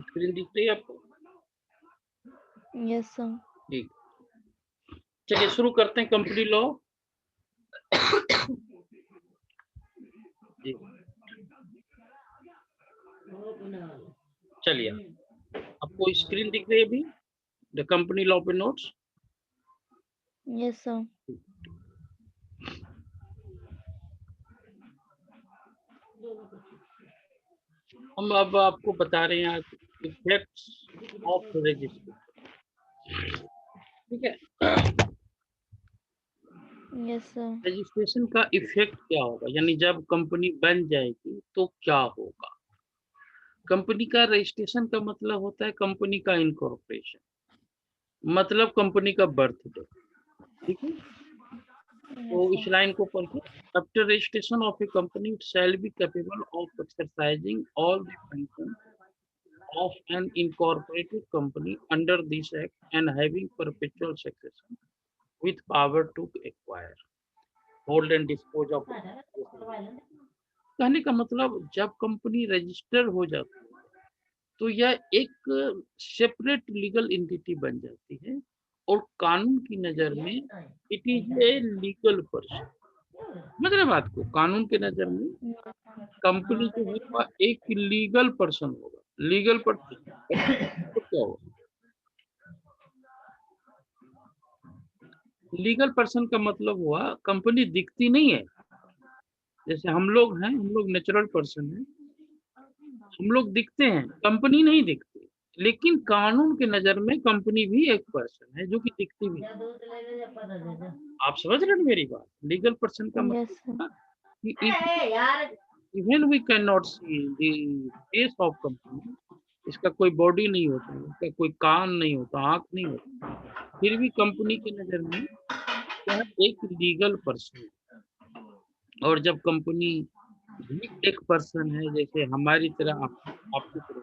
Screen दिख रही है आपको? Yes sir. ठीक, चलिए शुरू करते हैं कंपनी लॉ। चलिए, आपको स्क्रीन दिख रही है अभी द कंपनी लॉ पे नोट्स? Yes sir. हम अब आपको बता रहे हैं इफेक्ट्स ऑफ रजिस्ट्रेशन, ठीक है? Yes sir. रजिस्ट्रेशन का इफेक्ट क्या होगा, यानी जब कंपनी बन जाएगी तो क्या होगा। कंपनी का रजिस्ट्रेशन का मतलब होता है कंपनी का इनकॉर्पोरेशन, मतलब कंपनी का बर्थडे, ठीक है? तो इस लाइन को पढ़िए। After registration of A company it shall be capable of exercising all the function of an incorporated company under this act and having perpetual succession with power to acquire, hold and dispose of. कहने का मतलब जब company register हो जाती है तो यह एक सेपरेट लीगल एंटिटी बन जाती है और कानून की नजर में it is a legal person. मतलब बात को, कानून के नजर में कंपनी जो है वह एक लीगल पर्सन होगा। लीगल पर्सन तो क्या होगा? लीगल पर्सन का मतलब हुआ कंपनी दिखती नहीं है। जैसे हम लोग हैं, हम लोग नेचुरल पर्सन हैं, हम लोग दिखते हैं, कंपनी नहीं दिखती, लेकिन कानून के नजर में कंपनी भी एक पर्सन है जो कि दिखती भी है। आप समझ रहे हैं मेरी बात? लीगल पर्सन का यस मतलब सर। कि even we can not see the face of company, इसका कोई बॉडी नहीं होता, इसका कोई कान नहीं होता, आंख नहीं होता, फिर भी कंपनी के नजर में यह एक लीगल पर्सन है। और जब कंपनी भी एक पर्सन है, जैसे हमारी तरह आपकी तरह,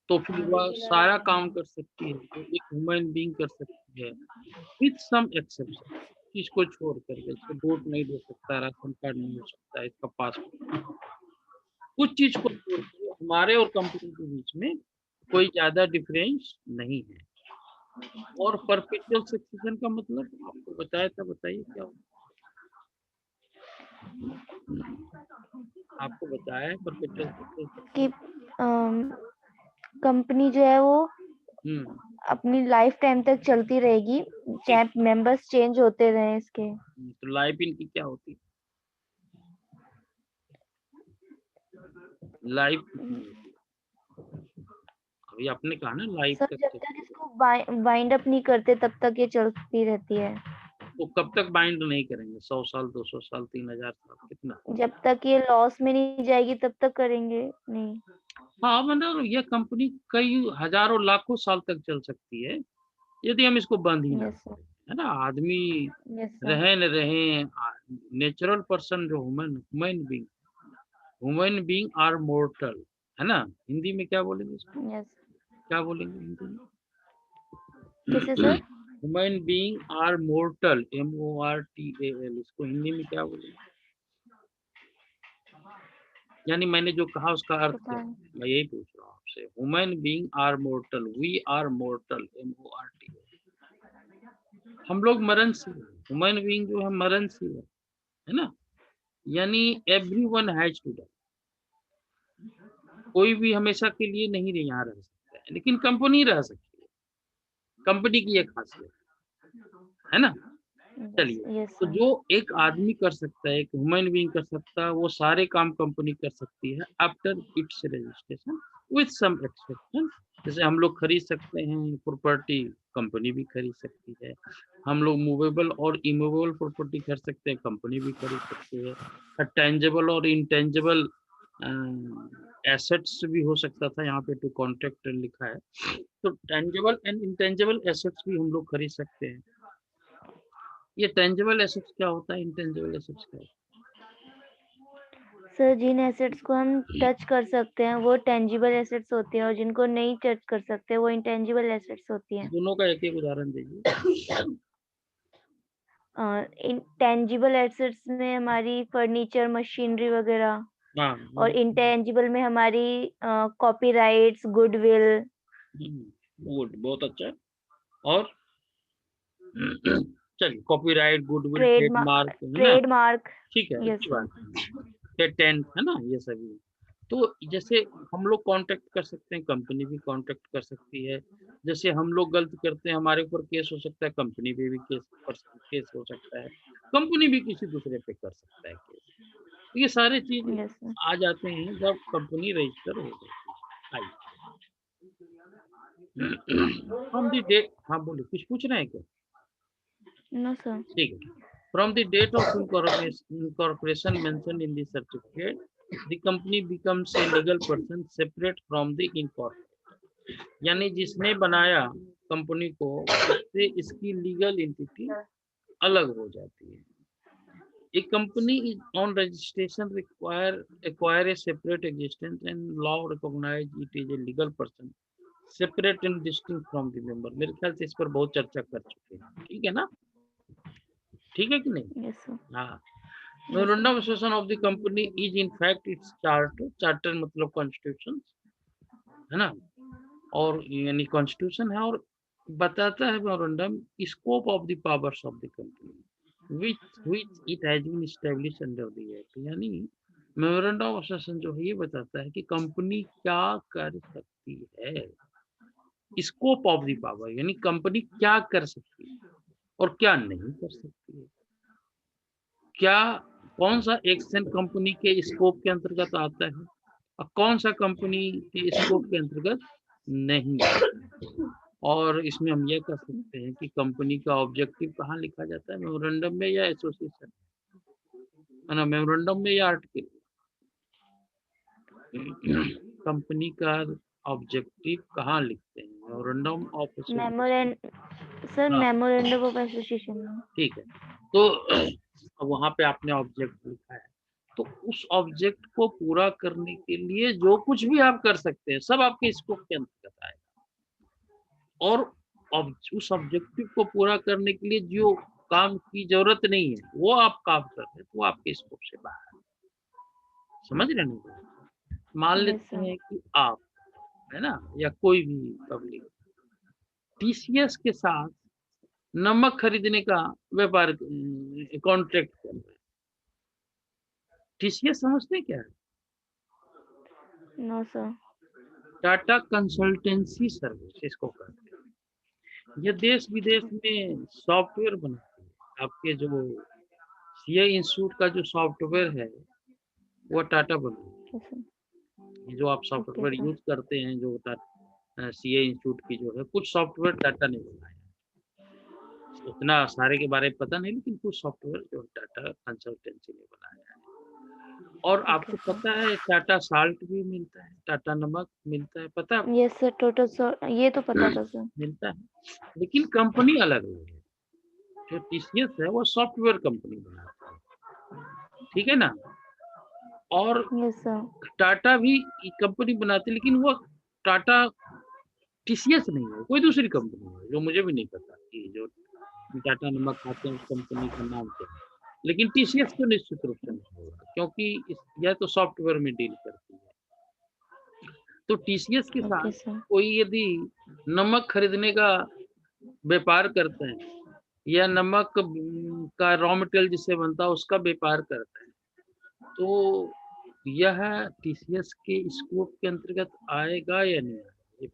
तो फिर वह सारा काम कर सकती है जो एक ह्यूमन बीइंग कर सकती है, विथ सम एक्सेप्शन। इसको छोड़ कर, जैसे वोट नहीं दे सकता, राशन कार्ड नहीं हो सकता, इसका पासपोर्ट, कुछ चीज को छोड़ कर हमारे और कंपनी के बीच में कोई ज्यादा डिफरेंस नहीं है। और परपेचुअल सक्सेशन का मतलब आपको बताया था, बताइए क्या होता है? आपको बताया है परपेचुअल सक्सेशन। कि कंपनी जो है वो अपनी लाइफ टाइम तक चलती रहेगी, चाहे मेंबर्स चेंज होते रहे इसके। तो लाइफ इनकी क्या होती है? लाइफ कितनी होती है? अभी आपने कहा ना लाइफ सर तक जब तो, तक इसको बाइंड अप नहीं करते तब तक ये चलती रहती है। तो कब तक बाइंड नहीं करेंगे? 100 साल, 200 साल, 3000 साल, कितना? जब तक ये लॉस में नहीं जाएगी तब तक करेंगे नहीं। हाँ, मतलब यह कंपनी कई हजारों लाखों साल तक चल सकती है यदि हम इसको बंद ही ना यस सर। करें, है ना? आदमी यस सर। रहे न रहे, नेचुरल पर्सन जो ह्यूमन बीइंग आर मोर्टल, है ना? हिंदी में क्या बोलेंगे इसको? यस। क्या बोलेंगे हिंदी में? किसे sir? Human being are mortal, MORTAL, इसको हिंदी में क्या बोलेंगे? यानी मैंने जो कहा उसका अर्थ क्या पता है, नहीं। मैं यही पूछ रहा हूँ आपसे। Human being are mortal, we are mortal, MORTAL। हम लोग मरणशील हैं, ह्यूमन बीइंग जो है मरणशील है ना? यानी एवरीवन हैज टू डाई। कोई भी हमेशा के लिए नहीं यहाँ रह सकता है, लेकिन कंपनी रह सकती है। कंपनी की एक खासियत है ना? चलिए, यस तो सर। जो एक आदमी कर सकता है, एक ह्यूमन बीइंग कर सकता है, वो सारे काम कंपनी कर सकती है after its registration with some exception. जैसे हम लोग खरीद सकते हैं प्रॉपर्टी, कंपनी भी खरीद सकती है। हम लोग मूवेबल और इमूवेबल प्रॉपर्टी खरीद सकते हैं, कंपनी भी खरीद सकती है। टेंजेबल और इंटेंजेबल एसेट्स भी हो सकता था, यहाँ पे टू कॉन्ट्रैक्ट लिखा है, तो टेंजेबल एंड इंटेंजेबल एसेट्स भी हम लोग खरीद सकते हैं। ये टेंजेबल एसेट्स क्या होता है, इंटेंजेबल एसेट्स क्या होता सर जिन एसेट्स को हम टच कर सकते हैं वो टेंजिबल एसेट्स होती हैं और जिनको नहीं टच कर सकते वो इंटेंजिबल एसेट्स होती है? हैं। दोनों का एक एक उदाहरण दीजिए। इंटेंजिबल एसेट्स में हमारी फर्नीचर, मशीनरी वगैरह, हाँ और इंटेंजिबल में हमारी कॉपीराइट्स, गुडविल। गुड, बहुत अच्छा। और चलिए, कॉपीराइट, गुडविल, ट्रेडमार्क, ट्रेडमार्क, है ना? ट्रेडमार्क। ठीक है, यस अच्छी सर। बात है। टेंथ है ना, ये सभी। तो जैसे हम लोग कांटेक्ट कर सकते हैं, कंपनी भी कांटेक्ट कर सकती है। जैसे हम लोग गलत करते हैं, हमारे ऊपर केस हो सकता है, कंपनी पे भी केस हो सकता है, कंपनी भी किसी दूसरे पे कर सकता है केस। तो ये सारे चीज यस सर। आ जाते हैं जब कंपनी रजिस्टर हो जाती है। फ्रॉम द डेट, हाँ बोलिए, कुछ पूछ रहे हैं क्या? No sir. ठीक है। From the date of incorporation mentioned in the certificate, the company becomes a legal person separate from the incorporated. यानी जिसने बनाया कंपनी को, उससे इसकी लीगल एंटिटी अलग हो जाती है। A company is on registration acquire a separate existence and law recognize it is a legal person separate and distinct from the member। मेरे ख्याल से इस पर बहुत चर्चा कर चुके हैं, ठीक है ना? ठीक है कि नहीं? Yes sir. हाँ। Memorandum of Association of the company is in fact its charter। Charter मतलब कॉन्स्टिट्यूशन, है ना? और यानी कॉन्स्टिट्यूशन है, और बताता है memorandum scope of the powers of the company which it has been established under the act। यानी मेमोरेंडम ऑफ एसोसिएशन जो है ये बताता है कि कंपनी क्या कर सकती है। स्कोप ऑफ द पावर यानी कंपनी क्या कर सकती है और क्या नहीं कर सकती है। क्या कौन सा एक्शन कंपनी के स्कोप के अंतर्गत आता है और कौन सा कंपनी के स्कोप के अंतर्गत नहीं आता। और इसमें हम यह कह सकते हैं कि कंपनी का ऑब्जेक्टिव कहाँ लिखा जाता है, मेमोरेंडम में या एसोसिएशन, है ना, मेमोरेंडम में या आर्टिकल। कंपनी का ऑब्जेक्टिव कहाँ लिखते हैं, मेमोरेंडम ऑफ एसोसिएशन। सर हाँ मेमोरेंडम ऑफ एसोसिएशन में। ठीक है। तो अब वहां पे आपने ऑब्जेक्ट लिखा है, तो उस ऑब्जेक्ट को पूरा करने के लिए जो कुछ भी आप कर सकते हैं सब आपके स्कोप के अंतर्गत आएगा। और उस ऑब्जेक्टिव को पूरा करने के लिए जो काम की जरूरत नहीं है वो आप काम कर रहे हैं, तो वो आपके स्कोप से बाहर है। समझ रहे हैं? मान यस लेते सर। हैं कि आप, है ना, या कोई भी पब्लिक टीसीएस के साथ नमक खरीदने का व्यापार कॉन्ट्रैक्ट कर रहे हैं। टीसीएस समझते हैं क्या है? No sir. Tata consultancy service इसको कहते हैं। ये देश विदेश में सॉफ्टवेयर बनाती है। आपके जो सीए इंस्टीट्यूट का जो सॉफ्टवेयर है वो टाटा बनाती यस सर। है। ये जो आप ओके सॉफ्टवेयर सर। यूज करते हैं, जो सीए इंस्टीट्यूट की जो है, कुछ सॉफ्टवेयर टाटा ने बनाया है। उतना सारे के बारे में पता नहीं, लेकिन कुछ सॉफ्टवेयर जो टाटा कंसल्टेंसी ने बनाया है। और ओके आपको सर। पता है टाटा साल्ट भी मिलता है, टाटा नमक मिलता है, पता है? यस सर, टोटल सर ये तो पता था सर। मिलता है, लेकिन कंपनी अलग अलग है। जो टीसीएस है वो सॉफ्टवेयर कंपनी बनाता है, ठीक है ना? और यस सर। टाटा भी कंपनी बनाती है, लेकिन वो टाटा टीसीएस नहीं है, कोई दूसरी कंपनी है जो मुझे भी नहीं पता कि जो टाटा नमक खाते हैं उस कंपनी का नाम क्या है। लेकिन टीसीएस तो निश्चित रूप से नहीं होगा, क्योंकि यह तो सॉफ्टवेयर में डील करती है। तो टीसीएस के साथ ओके सर। कोई यदि नमक खरीदने का व्यापार करते हैं या नमक का रॉ मटेरियल जिससे बनता है उसका व्यापार करता है, तो यह टीसीएस के स्कोप के अंतर्गत आएगा या नहीं आएगा? ये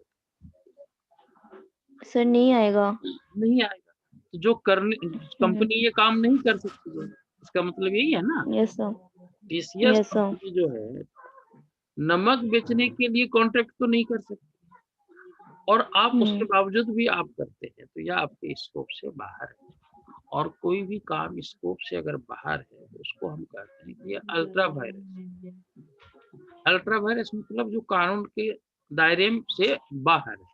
सर नहीं आएगा। नहीं आएगा। तो जो करने कंपनी ये काम नहीं कर सकती है, इसका मतलब यही है ना। Yes sir. TCS yes sir. Company जो है नमक बेचने के लिए कॉन्ट्रैक्ट तो नहीं कर सकती, और आप उसके बावजूद भी आप करते हैं, तो यह आपके स्कोप से बाहर है। और कोई भी काम स्कोप से अगर बाहर है तो उसको हम कहते हैं कि ये अल्ट्रा वायरस। अल्ट्रा वायरस मतलब जो कानून के दायरे से बाहर है,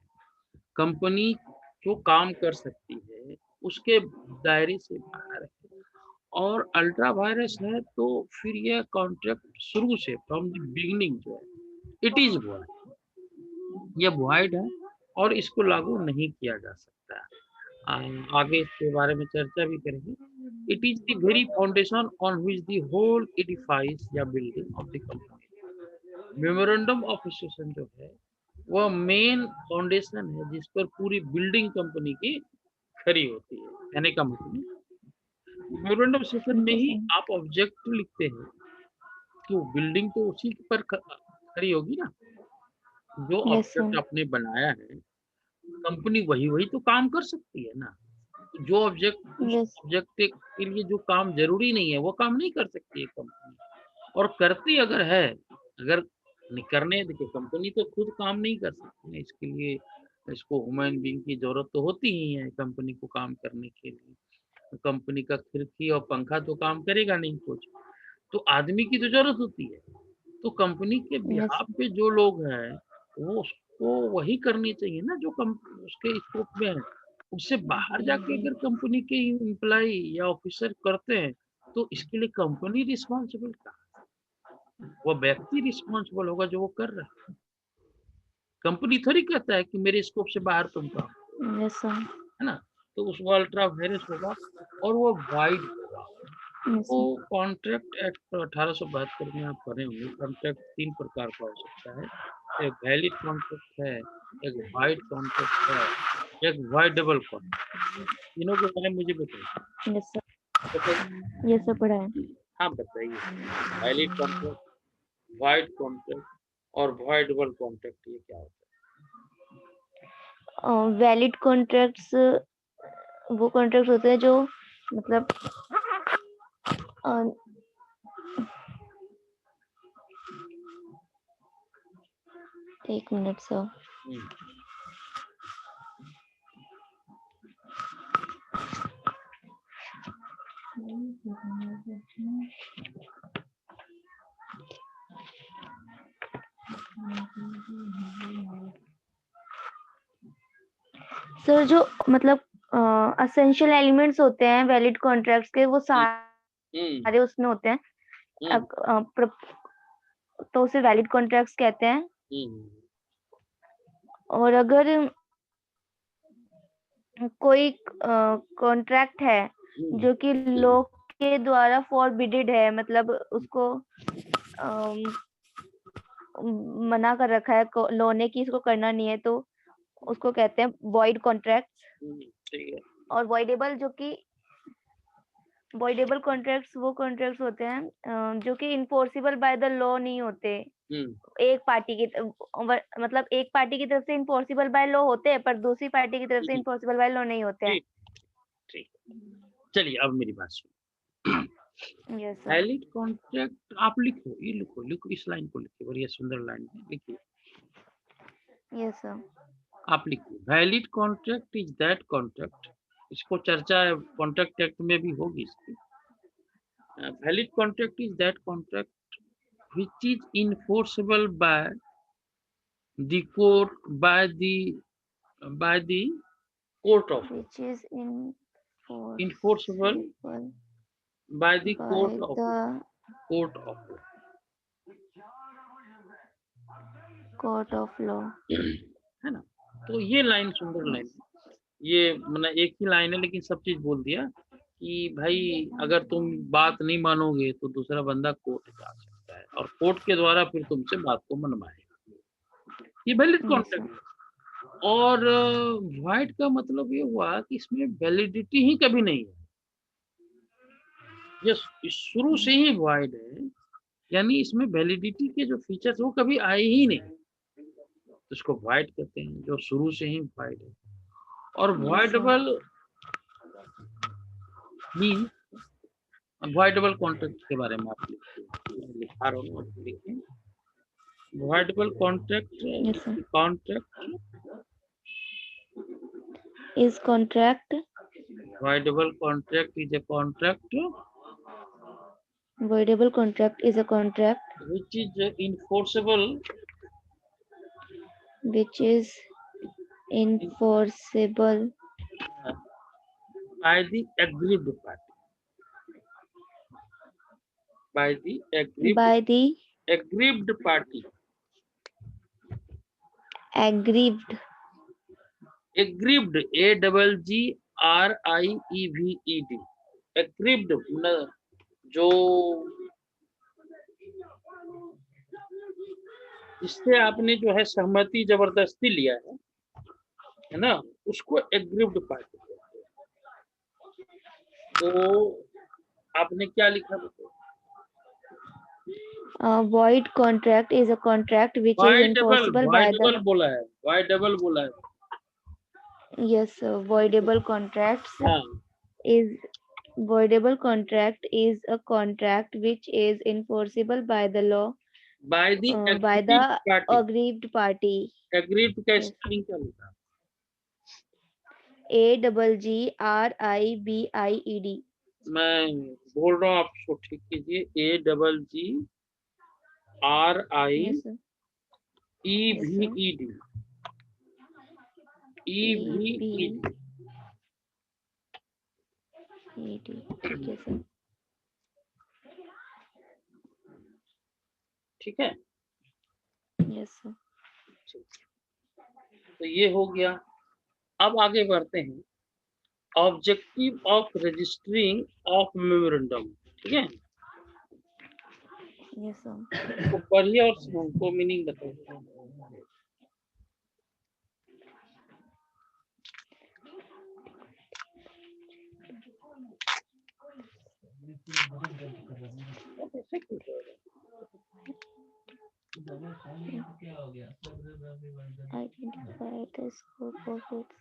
कंपनी जो काम कर सकती है उसके दायरे से बाहर है। और अल्ट्रा वायरस है तो फिर यह कॉन्ट्रैक्ट शुरू से फ्रॉम द बिगिनिंग जो है इट इज वॉइड, यह वॉइड है और इसको लागू नहीं किया जा सकता। आगे इसके बारे में चर्चा भी करेंगे। It is the very foundation on which the whole edifice या building of the company. Memorandum of association जो है वह मेन फाउंडेशन है जिस पर पूरी बिल्डिंग कंपनी की खड़ी होती है। कहने का मतलब मेमोरेंडम एसोसिएशन में ही आप ऑब्जेक्ट लिखते हैं तो बिल्डिंग तो उसी पर खड़ी होगी ना। जो ऑब्जेक्ट आपने बनाया है कंपनी वही तो काम कर सकती है ना। जो ऑब्जेक्ट उस ऑब्जेक्ट के लिए जो काम जरूरी नहीं है वो काम नहीं कर सकती है कंपनी। और करती अगर है, अगर करने देखिए कंपनी तो खुद काम नहीं कर सकती है, इसके लिए इसको ह्यूमन बीइंग की जरूरत तो होती ही है कंपनी को काम करने के लिए। कंपनी का खिड़की और पंखा तो काम करेगा नहीं कुछ, तो आदमी की तो जरूरत होती है। तो कंपनी के बिहाफ पे जो लोग हैं वो उसको वही करनी चाहिए ना जो उसके स्कोप में है। उससे बाहर जाके अगर कंपनी के एम्प्लॉय या ऑफिसर करते हैं तो इसके लिए कंपनी रिस्पॉन्सिबल कहाँ? वो व्यक्ति रिस्पॉन्सिबल होगा जो वो कर रहा है। कंपनी थोड़ी कहता है कि मेरे स्कोप से बाहर तुम काम, है ना। तो उस अल्ट्रा वायरस होगा और वो वाइड होगा। तो कॉन्ट्रैक्ट एक्ट 1872 में आप पढ़े होंगे। कॉन्ट्रैक्ट 3 प्रकार का हो सकता है, एक वैलिड कॉन्ट्रैक्ट है, एक वाइड कॉन्ट्रैक्ट है, एक वाइडेबल कॉन्ट्रैक्ट। तीनों के बारे में मुझे बताइए। ये सब पढ़ा है। हाँ बताइए, वैलिड कॉन्ट्रैक्ट, वाइड कॉन्ट्रैक्ट और वाइडेबल कॉन्ट्रैक्ट ये क्या होता है? वैलिड कॉन्ट्रैक्ट्स वो कॉन्ट्रैक्ट होते हैं जो मतलब एक मिनट सर। सर जो मतलब असेंशियल एलिमेंट्स होते हैं वैलिड कॉन्ट्रैक्ट्स के वो सारे उसमें होते हैं। तो उसे वैलिड कॉन्ट्रैक्ट्स कहते हैं। और अगर कोई कॉन्ट्रैक्ट है जो कि लॉ के द्वारा फॉरबिडेड है, मतलब उसको मना कर रखा है लॉ ने कि इसको करना नहीं है, तो उसको कहते हैं वॉइड कॉन्ट्रैक्ट्स। और वॉइडेबल वॉइडेबल कॉन्ट्रैक्ट्स वो कॉन्ट्रैक्ट्स होते हैं जो कि इन्फोर्सिबल बाय द लॉ नहीं होते। एक पार्टी की मतलब एक पार्टी की तरफ से इन्फोर्सिबल बाय लॉ होते हैं पर दूसरी पार्टी की तरफ से इन्फोर्सिबल बाय लॉ नहीं होते हैं। ठीक, चलिए अब मेरी बात सुनो। वैलिड कॉन्ट्रैक्ट आप लिखो, ये लिखो इस लाइन को लिखिए, बड़ी सुंदर लाइन है, लिखिए। Yes sir. आप लिखिए valid contract is that contract. इसको चर्चा कॉन्ट्रैक्ट एक्ट में भी होगी इसकी। Valid contract is that contract which is enforceable by the court by the court of law. Which is enforceable by the court of law. Court of law, है ना। तो ये लाइन सुंदर लाइन है। ये मतलब एक ही लाइन है लेकिन सब चीज बोल दिया कि भाई अगर तुम बात नहीं मानोगे तो दूसरा बंदा कोर्ट जा सकता है और कोर्ट के द्वारा फिर तुमसे बात को मनवाएगा। ये वैलिड कॉन्ट्रैक्ट। और वाइड का मतलब ये हुआ कि इसमें वैलिडिटी ही कभी नहीं है, ये शुरू से ही वाइड है, यानी इसमें वैलिडिटी के जो फीचर्स वो कभी आए ही नहीं, तो इसको वाइड कहते हैं जो शुरू से ही वाइड है। और वाइडेबल मीन वाइडेबल कॉन्ट्रैक्ट के बारे में आप लिखा रहा हूँ, लिखिए। Voidable contract is contract. Voidable contract is a contract Voidable contract is a contract which is enforceable by the aggrieved party. By the aggrieved party. Aggrieved, AGGRIEVED. RIEVED, aggrieved, जो जिससे आपने जो है सहमति जबरदस्ती लिया है ना, उसको एग्रीव्ड पार्टी कहते हैं। तो आपने क्या लिखा बताओ? void contract is a contract which is enforceable by the बोला है, voidable बोला है। yes voidable contracts हाँ, is voidable contract is a contract which is enforceable by the law by the aggrieved party. Aggrieved का Yes. Spelling क्या लिखा? AGGRIBIED. मैं बोल रहा हूँ, आप उसको ठीक कीजिए। Yes, sir. AGGRIEVED, EVED। ठीक है सर। ठीक है, यस सर। तो ये हो गया। अब आगे बढ़ते हैं, objective of registering of memorandum. ठीक है, यस सर। तो पढ़िए और हमको मीनिंग बताइए। Identify the scope of its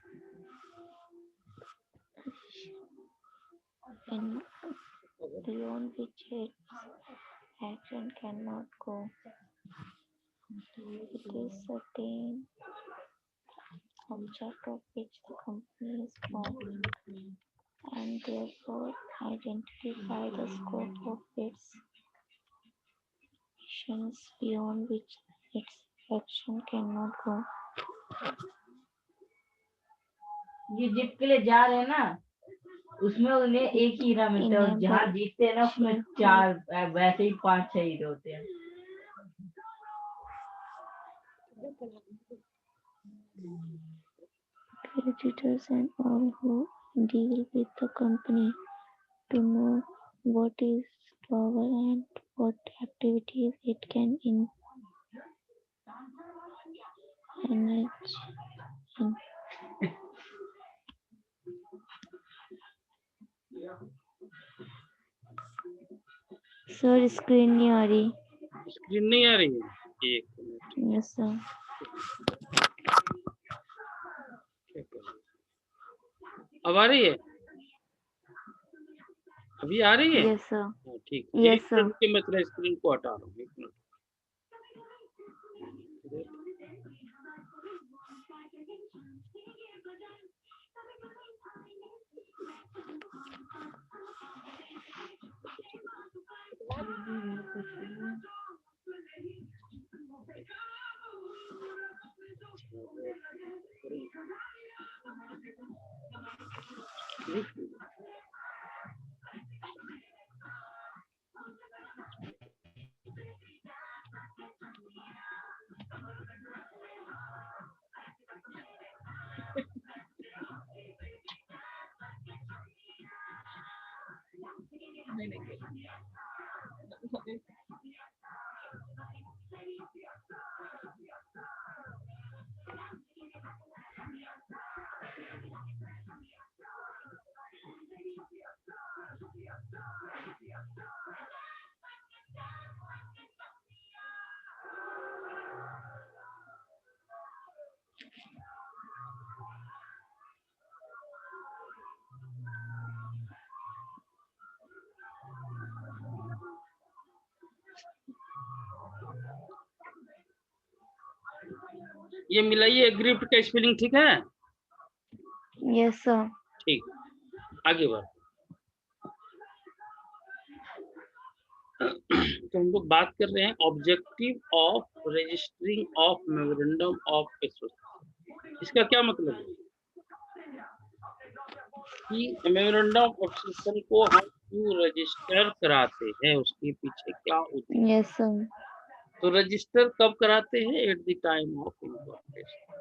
and beyond which its action cannot go. It is certain object of which the company is formed and therefore identify the scope of its actions beyond which its action cannot go. ये जीत के लिए जा रहे हैं ना, उसमें उन्हें एक ही हीरा मिलता है और जहाँ जीतते हैं ना उसमें 4 वैसे ही 5-6 हीरे होते हैं। Creditors and all who deal with the company to know what is power and what activities it can engage in. Sir screen नहीं आ रही। स्क्रीन नहीं आ रही है? एक मिनट। Yes sir. अब आ रही है? अभी आ रही है? Yes sir. ठीक। Yes sir. मैं तेरा स्क्रीन को हटा रहा हूँ, एक मिनट। ये मिलाइए, एग्रीव्ड का स्पेलिंग ठीक है? Yes sir. ठीक, आगे बढ़। तो हम लोग बात कर रहे हैं objective of registering of memorandum of association. इसका क्या मतलब है कि मेमोरेंडम ऑफ एसोसिएशन को हम क्यों रजिस्टर कराते हैं, उसके पीछे क्या होती है? Yes sir. तो रजिस्टर कब कराते हैं? At the time of incorporation.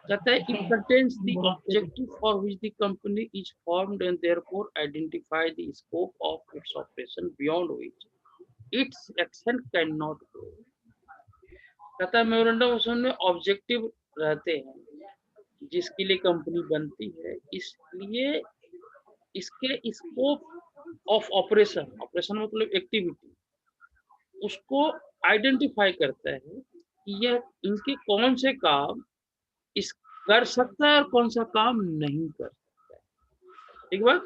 कहता है it contains the objective for which the company is formed and therefore identify the scope of its operation beyond which its action cannot go। कहता है memorandum उसमें objective रहते हैं जिसके लिए company बनती है, इसलिए इसके स्कोप ऑफ ऑपरेशन, ऑपरेशन मतलब एक्टिविटी, उसको आइडेंटिफाई करता है कि यह इनके कौन से काम इस कर सकता है और कौन सा काम नहीं कर सकता है। ठीक बात।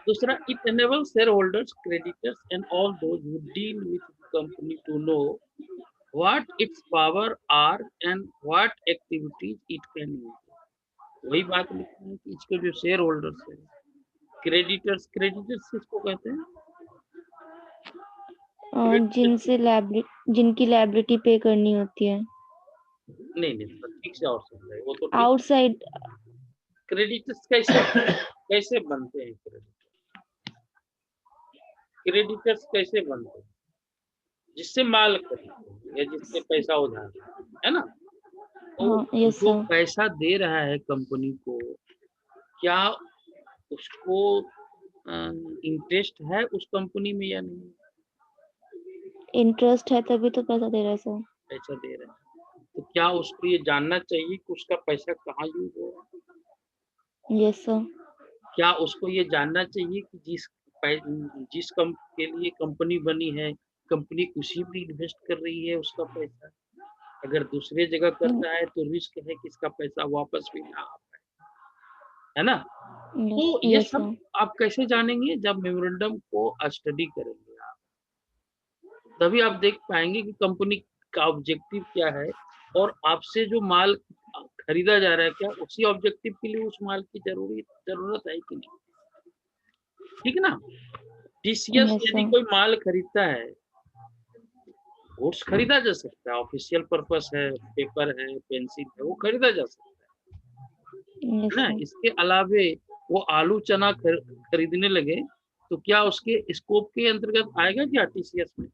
दूसरा, it enables shareholders, creditors and all those who deal with the company to know what its power are and what activities it can use। वही बात लिखी है कि इसके जो शेयर होल्डर्स है, क्रेडिटर्स, क्रेडिटर्स किसको कहते हैं? जिनकी लायबिलिटी पे करनी होती है। नहीं ठीक से और समझाइए। वो तो आउटसाइड क्रेडिटर्स कैसे बनते हैं? क्रेडिटर्स कैसे बनते हैं? जिससे माल खरीदते हैं या जिससे पैसा उधार है ना, तो जो पैसा दे रहा है कंपनी को, क्या उसको इंटरेस्ट है उस कंपनी में या नहीं? इंटरेस्ट है तभी तो पैसा दे रहा है सर। पैसा दे रहा है तो क्या उसको ये जानना चाहिए कि उसका पैसा कहाँ यूज हो रहा है? Yes sir. क्या उसको ये जानना चाहिए कि जिस के लिए कंपनी बनी है, कंपनी उसी में इन्वेस्ट कर रही है उसका पैसा? अगर दूसरे जगह करता है तो रिस्क है कि इसका पैसा वापस भी ना आ पाए, है ना? तो ये सब आप कैसे जानेंगे? जब मेमोरेंडम को स्टडी करेंगे आप, तभी आप देख पाएंगे कि कंपनी का ऑब्जेक्टिव क्या है और आपसे जो माल खरीदा जा रहा है क्या उसी ऑब्जेक्टिव के लिए उस माल की जरूरत है कि नहीं। ठीक ना? टीसीएस यदि कोई माल खरीदता है, गुड्स खरीदा जा सकता है, ऑफिशियल पर्पस है, पेपर है, पेंसिल है, वो खरीदा जा सकता है ना। इसके अलावे वो आलू चना खरीदने लगे तो क्या उसके स्कोप के अंतर्गत आएगा क्या टीसीएस में?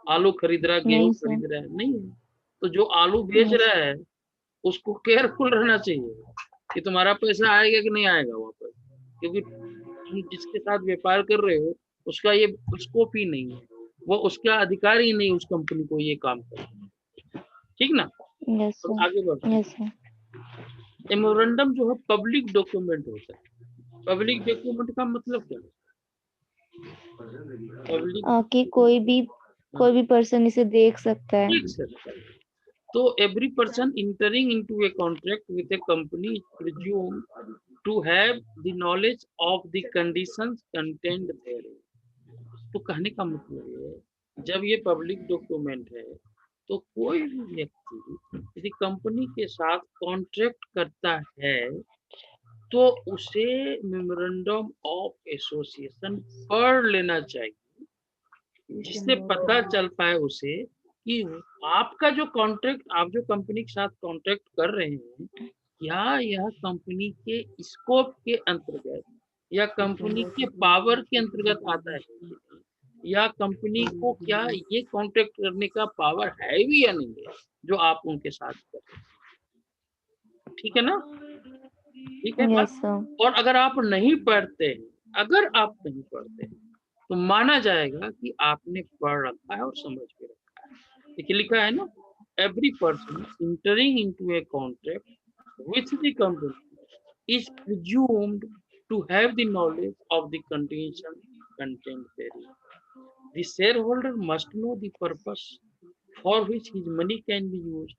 आलू खरीद रहा है, गेहूं खरीद रहा है, नहीं है। तो जो आलू बेच रहा है उसको केयरफुल रहना चाहिए कि तुम्हारा पैसा आएगा कि नहीं आएगा वापस, क्योंकि तुम जिसके साथ व्यापार कर रहे हो उसका ये स्कोप ही नहीं है, वो उसका अधिकार ही नहीं उस कंपनी को ये काम करना। ठीक ना? तो आगे बढ़ते। मेमोरेंडम जो है पब्लिक डॉक्यूमेंट होता है। पब्लिक डॉक्यूमेंट का मतलब क्या है? कि कोई भी पर्सन इसे देख सकता है। तो every person entering into a contract with a company is presumed to have the knowledge of the conditions contained therein। तो कहने का मतलब है जब ये पब्लिक डॉक्यूमेंट है तो कोई भी व्यक्ति यदि कंपनी के साथ कॉन्ट्रैक्ट करता है तो उसे मेमोरेंडम ऑफ एसोसिएशन पढ़ लेना चाहिए, जिससे पता चल पाए उसे कि आपका जो कॉन्ट्रैक्ट, आप जो कंपनी के साथ कॉन्ट्रैक्ट कर रहे हैं, क्या यह कंपनी के स्कोप के अंतर्गत या कंपनी के पावर के अंतर्गत आता है, या कंपनी को क्या ये कॉन्ट्रैक्ट करने का पावर है भी या नहीं है जो आप उनके साथ कर रहे हैं। ठीक है ना? ठीक है बात। और अगर आप नहीं पढ़ते तो माना जाएगा कि आपने पढ़ रखा है और समझ के रखा है। देखिए लिखा है ना, every person entering into a contract with the company is presumed to have the knowledge of the condition content therein। The shareholder must know the purpose for which his money can be used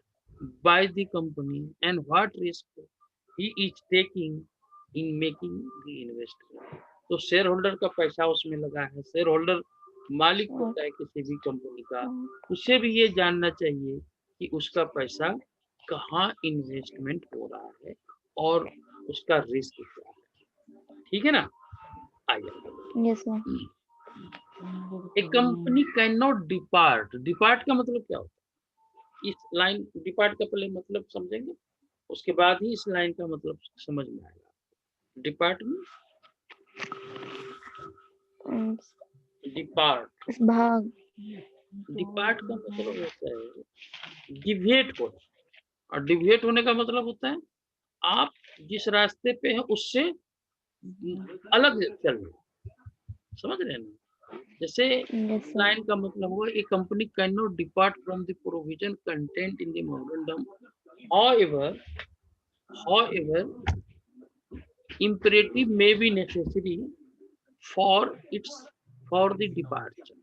by the company and what risk he is taking in making the investment। तो share holder का पैसा उसमें लगा है, share holder मालिक होता है किसी भी कंपनी का, उसे भी ये जानना चाहिए कि उसका पैसा कहाँ इन्वेस्टमेंट हो रहा है और उसका रिस्क क्या है। ठीक है ना? आइए। Yes sir. A company cannot depart। Depart का मतलब क्या होता है? इस लाइन डिपार्ट का पहले मतलब समझेंगे, उसके बाद ही इस लाइन का मतलब समझ में आएगा। डिपार्ट में भाग, डिपार्ट का मतलब होता है डिविएट होना, और डिविएट होने का मतलब होता है आप जिस रास्ते पे हैं उससे अलग चल रहे हैं, समझ रहे हैं ना? जैसे Yes, sir. लाइन का मतलब हुआ a company can not depart from the provision content in the memorandum however imperative may be necessary for the departure।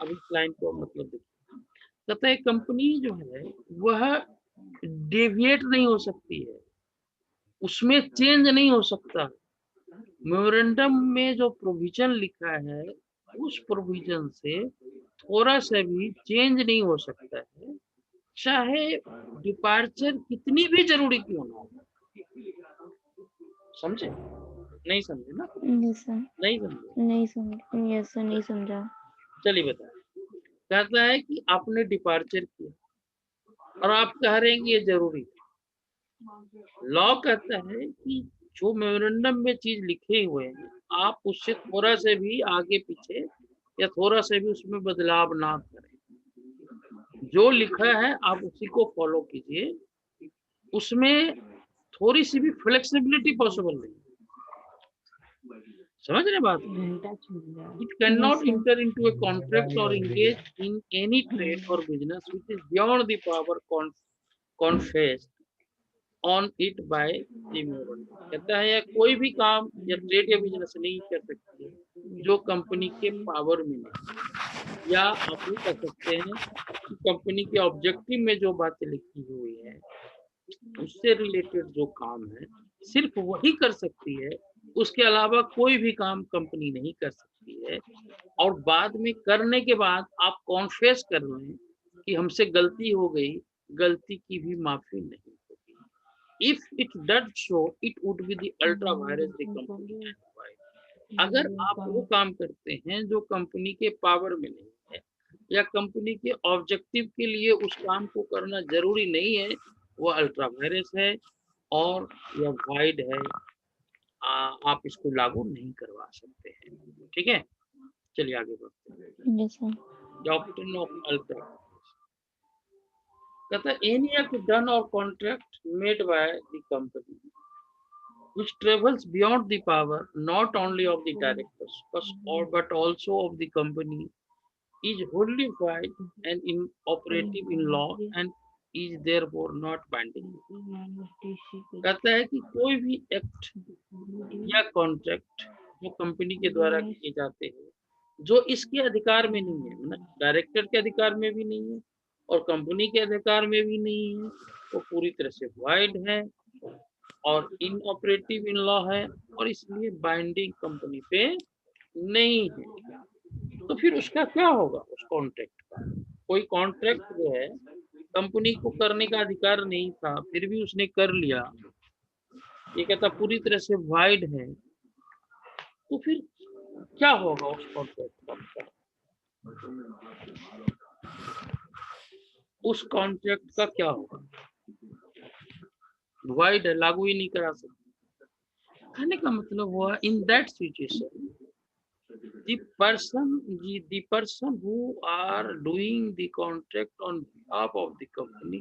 अब इस लाइन को मतलब देखिए, कहता है कंपनी जो है वह डेविएट नहीं हो सकती है, उसमें चेंज नहीं हो सकता। मेमोरेंडम में जो प्रोविजन लिखा है उस प्रोविजन से थोड़ा सा भी चेंज नहीं हो सकता है, चाहे डिपार्चर कितनी भी जरूरी क्यों ना हो। समझे? नहीं समझे ना? Yes, sir. नहीं समझे? नहीं समझ Yes, sir. नहीं समझा। चलिए बता, कहता है कि आपने डिपार्चर किया और आप कह रहे हैं कि ये जरूरी है। लॉ कहता है कि जो मेमोरेंडम में चीज लिखे हुए हैं आप उससे थोड़ा से भी आगे पीछे या थोड़ा से भी उसमें बदलाव ना करें। जो लिखा है आप उसी को फॉलो कीजिए, उसमें थोड़ी सी भी फ्लेक्सिबिलिटी पॉसिबल नहीं। समझ रहे बात? It cannot Yes, sir. enter into a contract or engage in any trade or business which is beyond the power confessed on it by the memorandum। कहता है कोई भी काम या ट्रेड या बिजनेस नहीं कर सकती है जो कंपनी के पावर में नहीं, या आप ये कह सकते हैं कि कंपनी के ऑब्जेक्टिव में जो बातें लिखी हुई है उससे रिलेटेड जो काम है सिर्फ वही कर सकती है, उसके अलावा कोई भी काम कंपनी नहीं कर सकती है। और बाद में करने के बाद आप कॉन्फेस कर लें कि हमसे गलती हो गई, गलती की भी माफी नहीं होगी। If it does so it would be the ultra vires the company. अगर आप वो काम करते हैं जो कंपनी के पावर में नहीं है या कंपनी के ऑब्जेक्टिव के लिए उस काम को करना जरूरी नहीं है, वो अल्ट्रा वायरस है और यह वाइड है, आप इसको लागू नहीं करवा सकते हैं। ठीक है, चलिए आगे बढ़ते हैं। Yes, sir. Doctrine of ultra कहता है एनी एक्ट डन और contract made by the company which travels beyond the power not only of the directors but also of the company is wholly void and inoperative in law and is therefore not binding। कहता है कि कोई भी act या contract जो company के द्वारा किए जाते हैं जो इसके अधिकार में नहीं है, मतलब डायरेक्टर के अधिकार में भी नहीं है और कंपनी के अधिकार में भी नहीं है, वो पूरी तरह से वाइड है और इनऑपरेटिव इन लॉ है और इसलिए बाइंडिंग कंपनी पे नहीं है। तो फिर उसका क्या होगा उस कॉन्ट्रैक्ट का? कोई कॉन्ट्रैक्ट जो है कंपनी को करने का अधिकार नहीं था फिर भी उसने कर लिया, ये कहता पूरी तरह से वाइड है, तो फिर क्या होगा उस कॉन्ट्रैक्ट का? उस कॉन्ट्रैक्ट का क्या होगा? वाइड है, लागू ही नहीं करा सकते। कहने का मतलब हुआ in that situation the person who are doing the contract on behalf of the company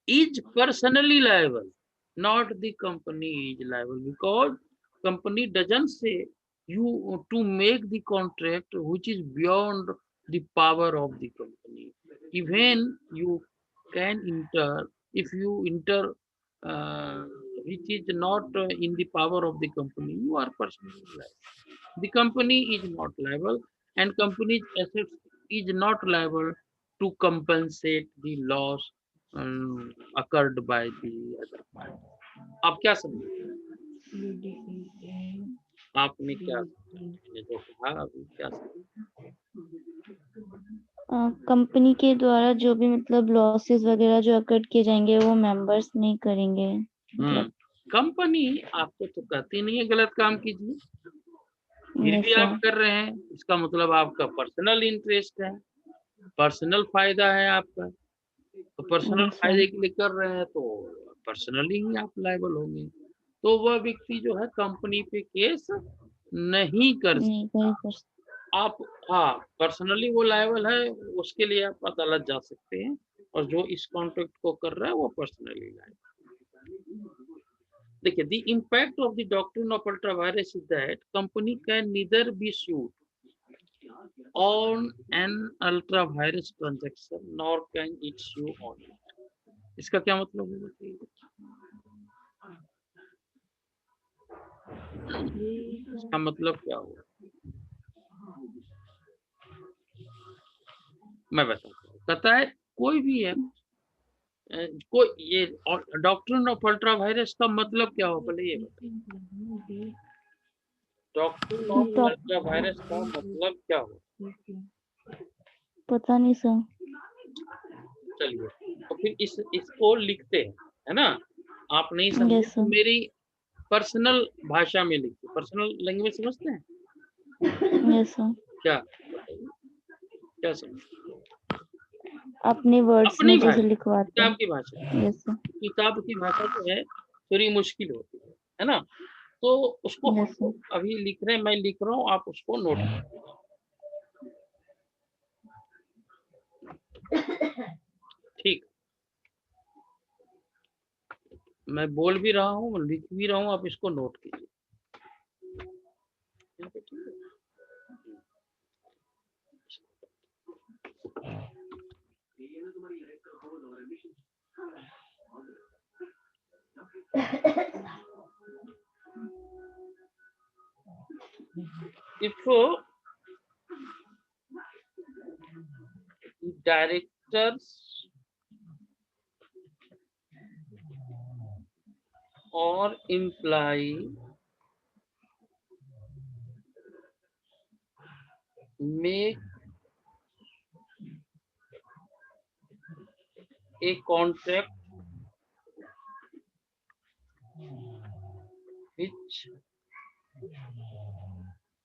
is personally liable, not the company is liable, because company doesn't say you to make the contract which is beyond the power of the company. Even you can enter, if you enter which is not in the power of the company, you are personally liable. The company is not liable and company's assets is not liable to compensate the loss occurred by the other party। आप क्या समझे? आपने क्या समझा? जो कहा अभी क्या समझा? कंपनी के द्वारा जो भी मतलब लॉसेस वगैरह जो अकर्ड किए जाएंगे वो मेंबर्स नहीं करेंगे। मतलब कंपनी आपको तो कहती नहीं है गलत काम कीजिए, फिर भी आप कर रहे हैं, इसका मतलब आपका पर्सनल इंटरेस्ट है, पर्सनल फायदा है आपका, तो पर्सनल फायदे के लिए कर रहे हैं तो पर्सनली ही आप लायबल होंगे। तो वह व्यक्ति जो है कंपनी पे केस नहीं कर सकता। आप हाँ पर्सनली वो लायबल है, उसके लिए आप अदालत जा सकते हैं और जो इस कॉन्ट्रैक्ट को कर रहा है वो पर्सनली लायबल। देखिए, the impact of the doctrine of ultra vires is that company can neither be sued on an ultra virus transaction nor can it sue on it। इसका क्या मतलब है बताइए? इसका मतलब क्या हुआ मैं बताता हूँ। कहता है कोई भी है कोई ये डॉक्ट्रिन ऑफ अल्ट्रा वायरस का मतलब क्या हो, पहले ये बताइए। डॉक्ट्रिन ऑफ अल्ट्रा वायरस का मतलब क्या हो? पता नहीं सर। चलिए तो फिर इसको लिखते हैं, है ना? आप नहीं समझे Yes, तो sir. मेरी पर्सनल भाषा में लिखिए। पर्सनल लैंग्वेज समझते हैं? Yes sir. क्या क्या समझते? अपने वर्ड्स अपनी में जैसे भाषा, लिखवाते किताब हैं। की भाषा। Yes sir. किताब की भाषा जो है थोड़ी मुश्किल होती है ना? तो उसको यस हम सर। अभी लिख रहे हैं, मैं लिख रहा हूँ, आप उसको नोट करें। ठीक, मैं बोल भी रहा हूँ, लिख भी रहा हूँ, आप इसको नोट कीजिए। If directors or employee make a contract which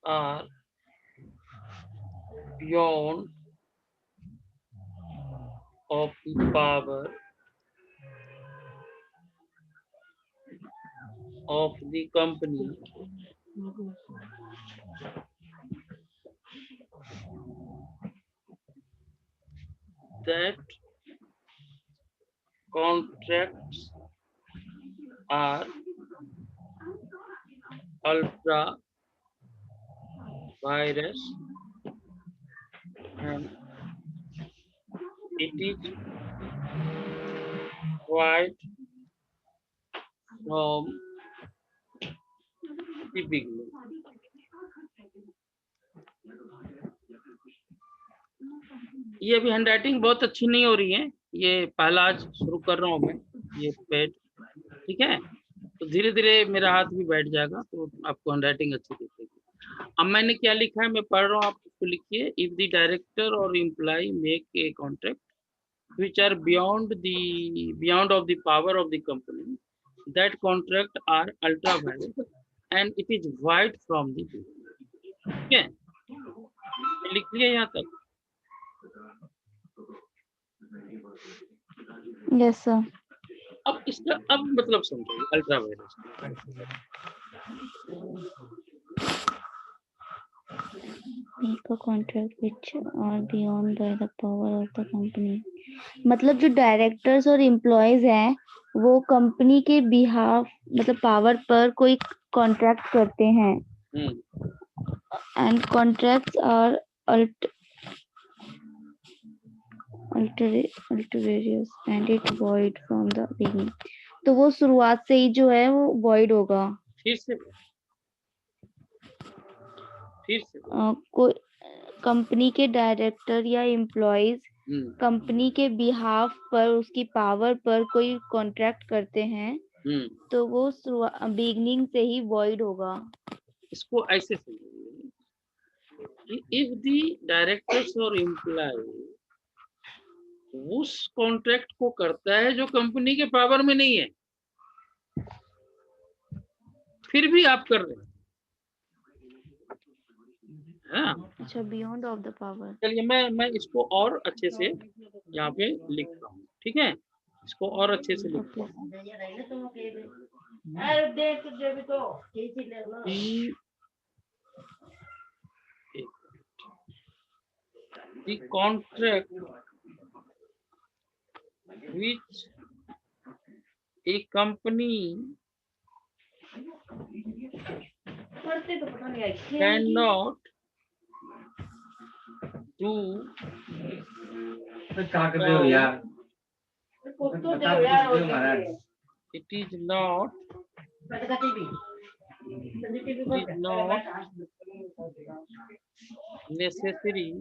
are beyond of the power of the company, that contracts are ultra virus and it is void from the beginning। ये अभी हैंडराइटिंग बहुत अच्छी नहीं हो रही है, ये पहला आज शुरू कर रहा हूँ मैं ये पेज, ठीक है? तो धीरे धीरे मेरा हाथ भी बैठ जाएगा तो आपको हैंडराइटिंग अच्छी दिखेगी। अब मैंने क्या लिखा है मैं पढ़ रहा हूँ, आप उसको लिखिए। इफ द डायरेक्टर और employ make a contract which are beyond of the power of the company, that contract are ultra virus and it is void from the beginning। ठीक है, लिख लिया यहाँ तक? Yes sir. अब इसका अब मतलब समझो ultra vires. Make a contract which are beyond by the power of the company। मतलब जो डायरेक्टर्स और एम्प्लॉयज हैं वो कंपनी के बिहाफ मतलब पावर पर कोई कॉन्ट्रैक्ट करते हैं and contracts are ulteriorious and it void from the beginning। तो वो शुरुआत से ही जो है वो void होगा। फिर से कोई कंपनी के डायरेक्टर या एम्प्लॉयज कंपनी के बिहाफ पर उसकी पावर पर कोई कॉन्ट्रैक्ट करते हैं तो वो बिगनिंग से ही void होगा। इसको ऐसे समझिए कि इफ द डायरेक्टर्स और एम्प्लॉय उस कॉन्ट्रैक्ट को करता है जो कंपनी के पावर में नहीं है, फिर भी आप कर रहे हैं, हाँ? अच्छा, बियॉन्ड ऑफ द पावर। चलिए मैं इसको और अच्छे से यहाँ पे लिखता हूँ, ठीक है? इसको और अच्छे से लिखता हूँ। The contract which a company cannot do without, it is not necessary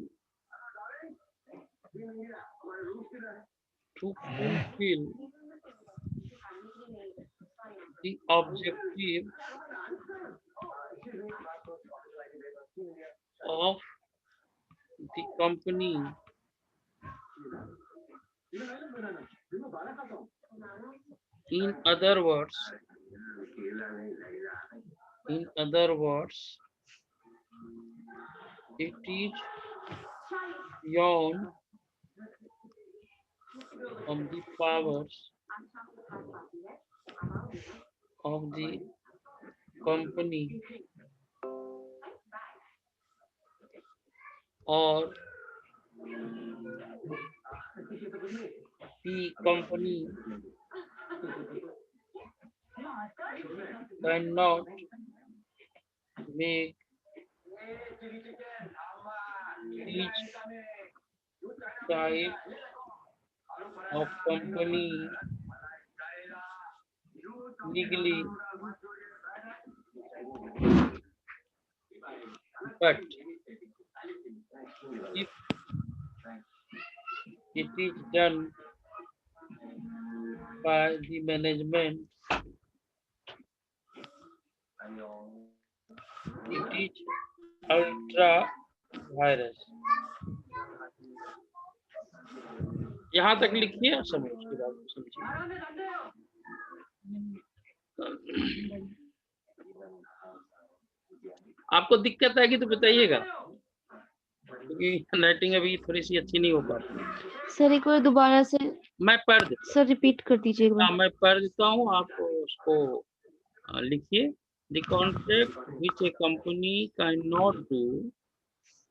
to fulfill the objective of the company. In other words, it is beyond of the powers of the company or the company cannot make each type of company legally, but if it is done by the management, it is ultra virus. यहाँ तक लिखिए, समझ उसके बाद समझिए। आपको दिक्कत आएगी तो बताइएगा, क्योंकि राइटिंग अभी थोड़ी सी अच्छी नहीं हो पाती। सर एक बार दोबारा से मैं पढ़ देता, सर रिपीट कर दीजिए एक बार। मैं पढ़ देता हूँ, आप उसको लिखिए। The contract which a company cannot do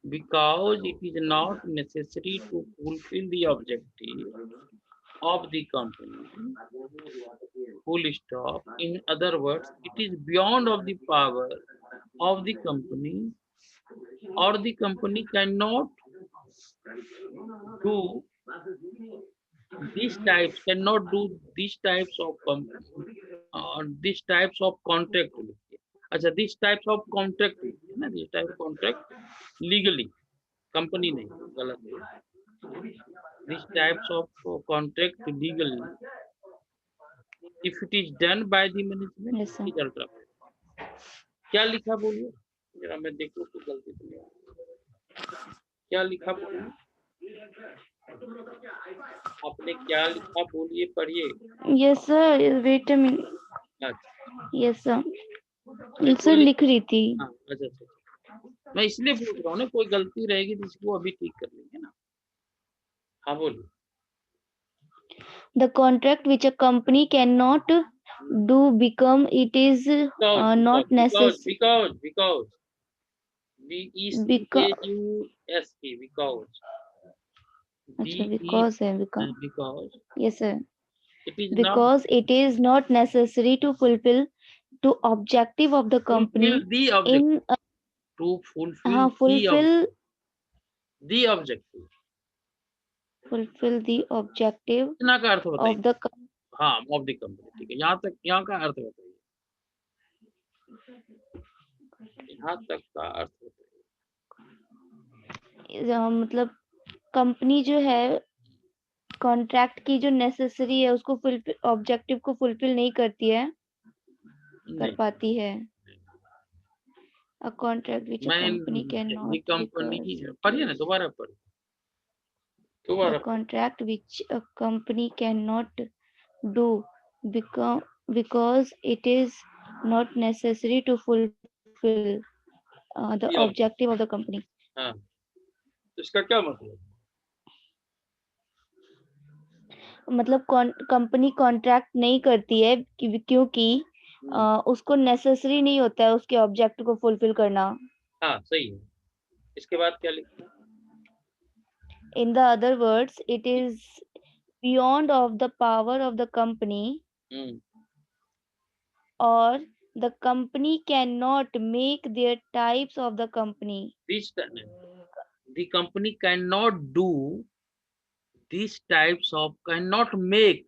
because it is not necessary to fulfill the objective of the company, full stop. In other words, it is beyond of the power of the company, or the company cannot do these types of contract. अच्छा, these types of contract है ना, this type of contract legally, company नहीं, गलत है। These types of contract legally, if it is done by the management, Yes, sir. it is ultra. क्या लिखा बोलिए, जरा मैं देखूं तो गलती तो नहीं। क्या लिखा बोलिए, आपने क्या लिखा बोलिए, पढ़िए। Yes sir, wait a minute. Yes sir, sir लिख रही थी। अच्छा, मैं इसलिए पूछ रहा हूँ ना, कोई गलती रहेगी तो इसको अभी ठीक कर लेंगे ना। हाँ बोलिए। The contract which a company cannot do become it is not necessary. Because Yes sir, because it is not necessary to fulfill to objective of the company to fulfill the objective इतना का अर्थ बताइए। हाँ, of the company, ठीक है। यहाँ तक, यहाँ का अर्थ बताइए, यहाँ तक का अर्थ बताइए। मतलब कंपनी जो है कॉन्ट्रैक्ट की जो नेसेसरी है उसको ऑब्जेक्टिव को फुलफिल नहीं करती है, कर पाती है। A contract which a company cannot पढ़िए ना, दोबारा पढ़िए। The contract which a company cannot do because it is not necessary to fulfill the objective of the company. हाँ, इसका क्या मतलब? मतलब कंपनी कॉन्ट्रैक्ट नहीं करती है क्योंकि उसको नेसेसरी नहीं होता है उसके ऑब्जेक्ट को फुलफिल करना। हाँ, सही है। इसके बाद क्या लिखना? In the other words, it is beyond of the power of the company, or the company cannot make their types of the company. The company cannot do these types of, cannot make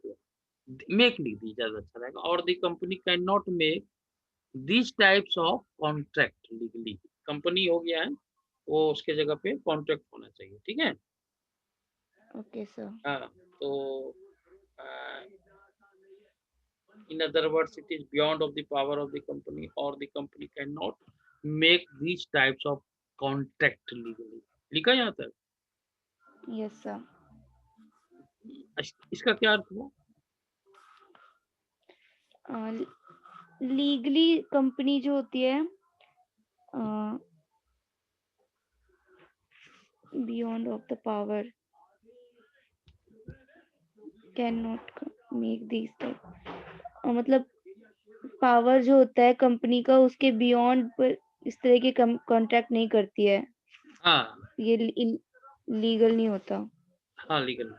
लिख दी ज्यादा अच्छा रहेगा, और the company cannot make these types of contract legally. Company हो गया है, वो उसके जगह पे कॉन्ट्रैक्ट होना चाहिए, ठीक है। Okay sir. हाँ, तो in other words it is beyond of the power of the company, or the company cannot make these types of contract legally. लिखा यहाँ तक? Yes sir. इसका क्या अर्थ हुआ? लीगली कंपनी जो होती है beyond of the power can not make this type, मतलब पावर जो होता है कंपनी का उसके बियॉन्ड पर इस तरह के कॉन्ट्रैक्ट नहीं करती है। हाँ, ये लीगल नहीं होता। हाँ legal,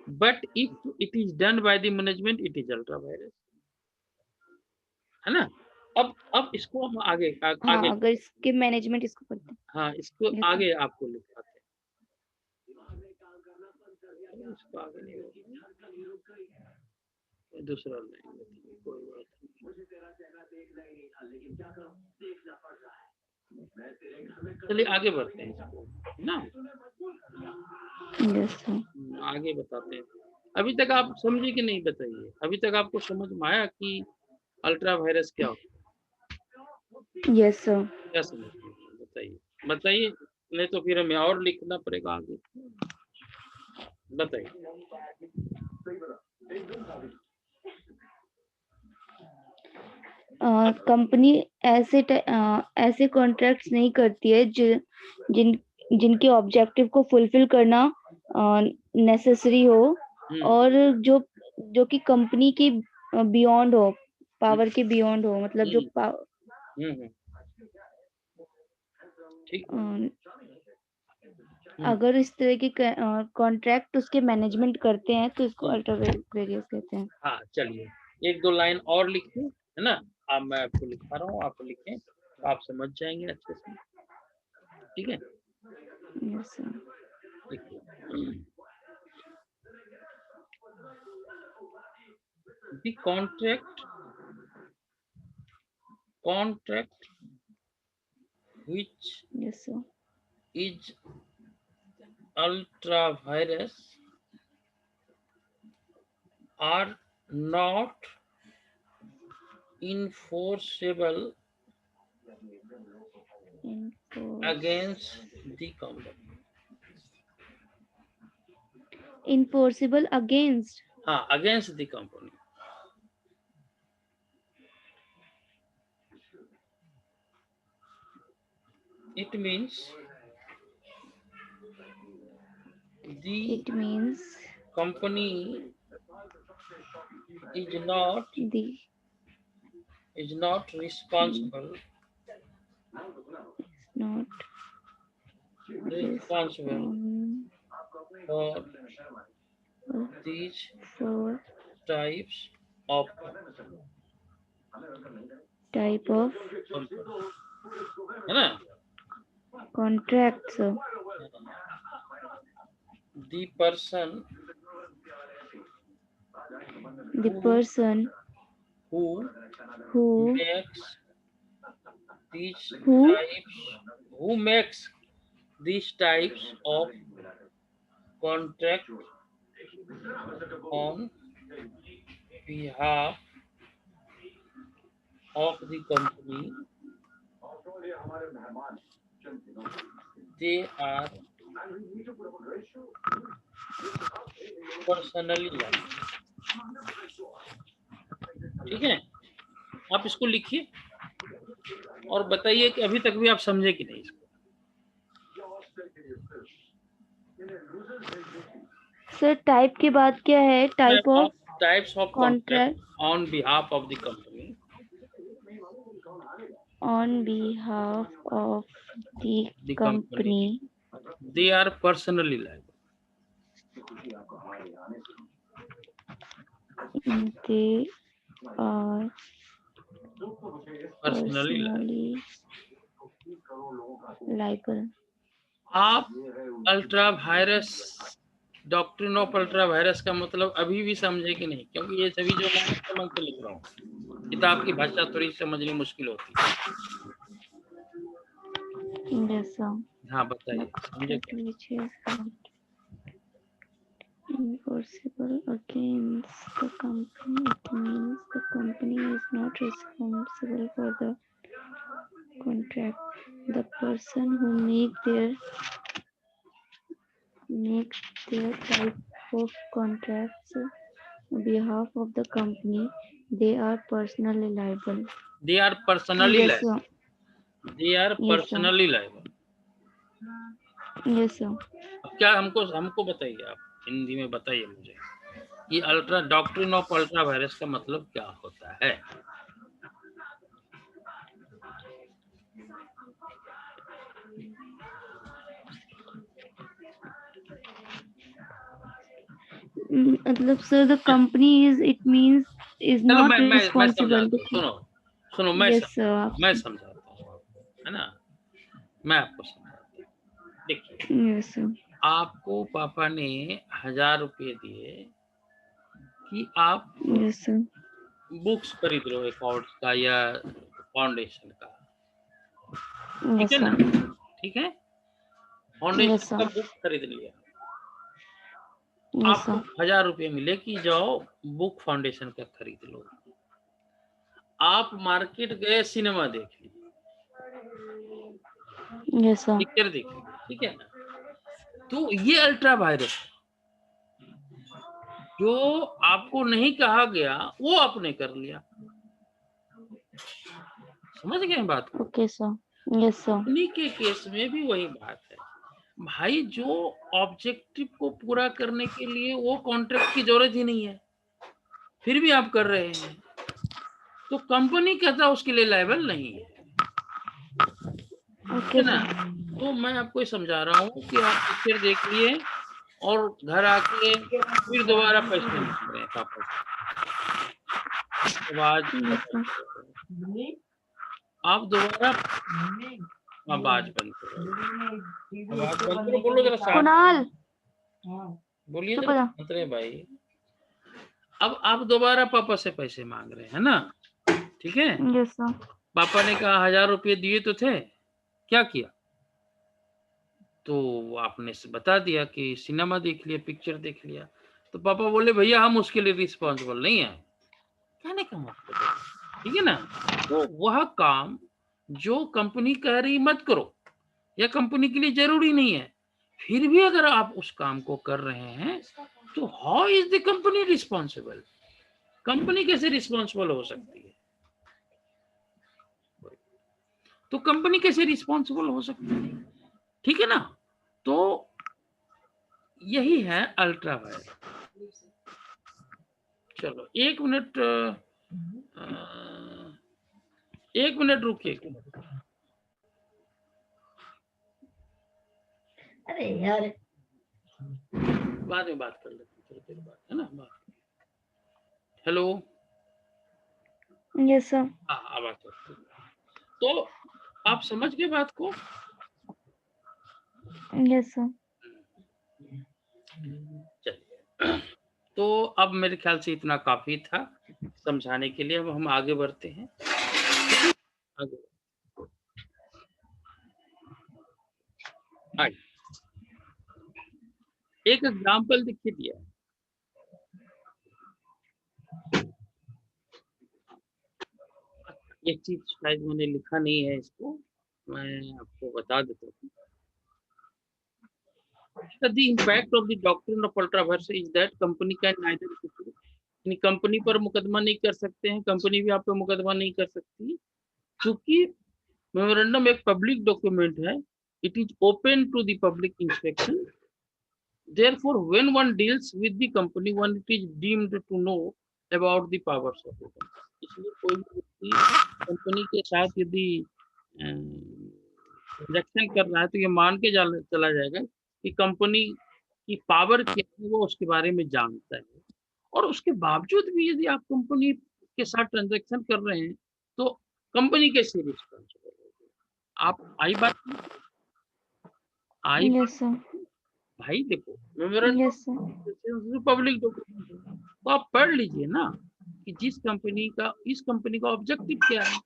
but if it is done by the management it is ultra vires, है ना। अब इसको हम आगे हाँ, अगर इसके मैनेजमेंट इसको करते हैं। हाँ, इसको आगे आपको लिखाते हैं, इसको आगे नहीं होगा, दूसरा लाइन, कोई बात नहीं। चलिए आगे बढ़ते हैं इसको, ना आगे बताते हैं। अभी तक आप समझे कि नहीं, बताइए, अभी तक आपको समझ में आया कि अल्ट्रा वायरस क्या होता है? Yes sir. क्या समझ में, बताइए बताइए, नहीं तो फिर हमें और लिखना पड़ेगा आगे, बताइए। कंपनी ऐसे कॉन्ट्रैक्ट्स नहीं करती है जिनके ऑब्जेक्टिव को फुलफिल करना नेसेसरी हो, और जो कि कंपनी की बियॉन्ड हो, पावर के बियॉन्ड हो, मतलब जो अगर इस तरह के कॉन्ट्रैक्ट उसके मैनेजमेंट करते हैं तो इसको अल्ट्रा वायरस कहते हैं। हाँ, चलिए एक दो लाइन और लिखिए, है ना। अब मैं आपको लिखा रहा हूँ, आप लिखें तो आप समझ जाएंगे अच्छे से, ठीक है। Yes sir. The contract which yes sir is ultra virus are not enforceable against the company. Enforceable against? हाँ, against the company. It means the company is not responsible for these types of है ना contracts. The person who makes these types of contract on behalf of the company, they are personally liable. ठीक है, आप इसको लिखिए और बताइए कि अभी तक भी आप समझे कि नहीं इसको। सर टाइप के बाद क्या है? Types of contract on behalf of the company, on behalf of the company, they are personally liable. they are personally personally liable. आप ultra vires, doctrine of ultra vires का मतलब अभी भी समझे कि नहीं? क्योंकि ये सभी जो मैं समझ के लिख रहा हूँ, किताब की भाषा थोड़ी समझनी मुश्किल होती है। Yes, sir. हाँ बताइए, The समझे contract क्या? which is not enforceable against the company, it means the company is not responsible for the contract. The person who make their type of contracts on behalf of the company, they are personally liable. They are personally Yes, liable. sir. They are Yes, sir. personally liable. Yes, sir. अब क्या हमको बताइए, आप हिंदी में बताइए मुझे कि ultra doctrine of ultra vires का मतलब क्या होता है? मतलब सर द कंपनी इज चलो नॉट मैं रिस्पॉन्सिबल। समझाता हूँ, सुनो मैं यस सर। मैं समझाता हूँ आपको, है ना? मैं आपको समझाता हूँ। देखिए, यस सर। आपको पापा ने 1000 रुपये दिए कि आप यस सर। बुक्स खरीद लो अकाउंट्स का या फाउंडेशन का, ठीक यस है ना? सर। ठीक है, यस फाउंडेशन का सर। बुक खरीद लिया, यस आपको सर। 1000 रुपये मिले कि जाओ बुक फाउंडेशन का खरीद लो। आप मार्केट गए, सिनेमा देख लिए, यस सर। पिक्चर देख लिए, ठीक है ना? तो ये अल्ट्रा वायरस जो आपको नहीं कहा गया वो आपने कर लिया। समझ गए बात को? Okay sir. Yes sir. Company के केस में भी वही बात है भाई, जो ऑब्जेक्टिव को पूरा करने के लिए वो कॉन्ट्रैक्ट की जरूरत ही नहीं है, फिर भी आप कर रहे हैं, तो कंपनी कहता उसके लिए लायबल नहीं है, ओके ना? सर। तो मैं आपको ये समझा रहा हूँ कि आप पिक्चर देख लिए और घर आके फिर दोबारा पैसे मांग रहे हैं पापा से, आवाज आप दोबारा आवाज बंद करो, आवाज बंद करो, बोलो जरा साथ, कुणाल बोलिए चुप जरा हो जा। शांत रहे भाई। अब आप दोबारा पापा से पैसे मांग रहे हैं ना, ठीक है? Yes sir. पापा ने कहा 1000 रुपये दिए तो थे, क्या किया? तो आपने बता दिया कि सिनेमा देख लिया, पिक्चर देख लिया, तो पापा बोले भैया हम उसके लिए रिस्पॉन्सिबल नहीं है, कहने का मतलब है, ठीक है ना? तो वह काम जो कंपनी कह रही मत करो या कंपनी के लिए जरूरी नहीं है, फिर भी अगर आप उस काम को कर रहे हैं तो how is the company responsible? Company कैसे रिस्पॉन्सिबल हो सकती है? तो कंपनी कैसे रिस्पॉन्सिबल हो सकती है? ठीक है ना? तो यही है अल्ट्रा वायरस। चलो 1 मिनट, 1 मिनट रुकिए। अरे यार बाद में बात कर लेते हैं, थोड़ी देर बाद, है ना? हेलो। Yes sir. हाँ आवाज करते हैं। तो आप समझ गए बात को? Yes sir. चलिए, तो अब मेरे ख्याल से इतना काफी था समझाने के लिए। अब हम आगे बढ़ते हैं, आगे। एक एग्जाम्पल लिखिए दिया, एक चीज शायद मैंने लिखा नहीं है, इसको मैं आपको बता देता हूँ। The impact of the doctrine of ultra virus is that company can neither, यानी कंपनी पर मुकदमा नहीं कर सकते हैं, कंपनी भी आप पे मुकदमा नहीं कर सकती, क्योंकि मेमोरेंडम एक पब्लिक डॉक्यूमेंट है, it is open to the public inspection, therefore when one deals with the company one it is deemed to know about the powers of the company। इसलिए कोई भी व्यक्ति कंपनी के साथ यदि ट्रांजैक्शन कर रहा है तो ये मान के चला जाएगा कि कंपनी की पावर क्या है, वो उसके बारे में जानता है, और उसके बावजूद भी यदि आप कंपनी के साथ ट्रांजैक्शन कर रहे हैं तो कंपनी कैसे रिस्पॉन्सिबल होगी? आप आई बात आई यस सर। भाई देखो, memorandum yes sir. Public document है, तो आप पढ़ लीजिए ना कि जिस कंपनी का, इस कंपनी का ऑब्जेक्टिव क्या है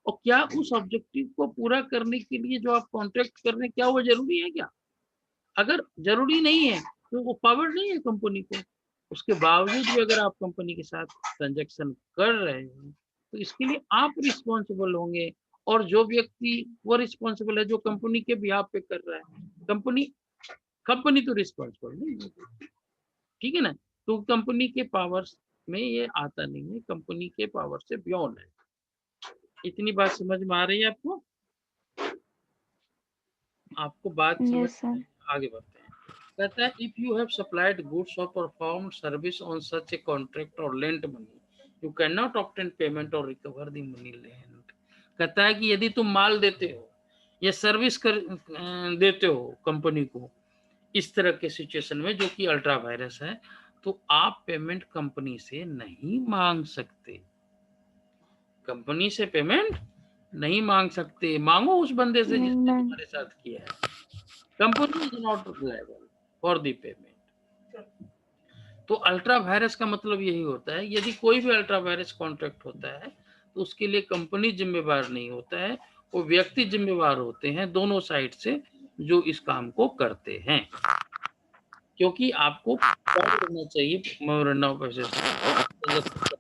और क्या उस ऑब्जेक्टिव को पूरा करने के लिए जो आप कॉन्ट्रैक्ट कर रहे हैं क्या वो जरूरी है क्या? अगर जरूरी नहीं है तो वो पावर नहीं है कंपनी को। उसके बावजूद भी अगर आप कंपनी के साथ ट्रांजैक्शन कर रहे हैं तो इसके लिए आप रिस्पॉन्सिबल होंगे, और जो व्यक्ति वो रिस्पॉन्सिबल है जो कंपनी के बिहाफ पे कर रहा है, कंपनी कंपनी तो रिस्पॉन्सिबल नहीं है, ठीक है ना? तो कंपनी के पावर्स में ये आता नहीं है, कंपनी के पावर से बियॉन्ड है। इतनी बात समझ में आ रही है आपको? आपको बात समझ, यस सर। आगे बढ़ते हैं। कहता है if you have supplied goods or perform service on such a contract or lent money you can not obtain payment or recover the money lent. कहता है कि यदि तुम माल देते हो या सर्विस कर देते हो कंपनी को इस तरह के सिचुएशन में जो कि अल्ट्रा वायरस है, तो आप पेमेंट कंपनी से नहीं मांग सकते। कंपनी से पेमेंट नहीं मांग सकते, मांगो उस बंदे से जिसने तुम्हारे साथ किया है। Company is not liable for the payment. तो अल्ट्रा वायरस का मतलब यही होता है, यदि कोई भी अल्ट्रा वायरस कॉन्ट्रैक्ट होता है तो उसके लिए कंपनी जिम्मेवार नहीं होता है, वो व्यक्ति जिम्मेवार होते हैं दोनों साइड से जो इस काम को करते हैं। क्योंकि आपको पढ़ लेना चाहिए memorandum of understanding.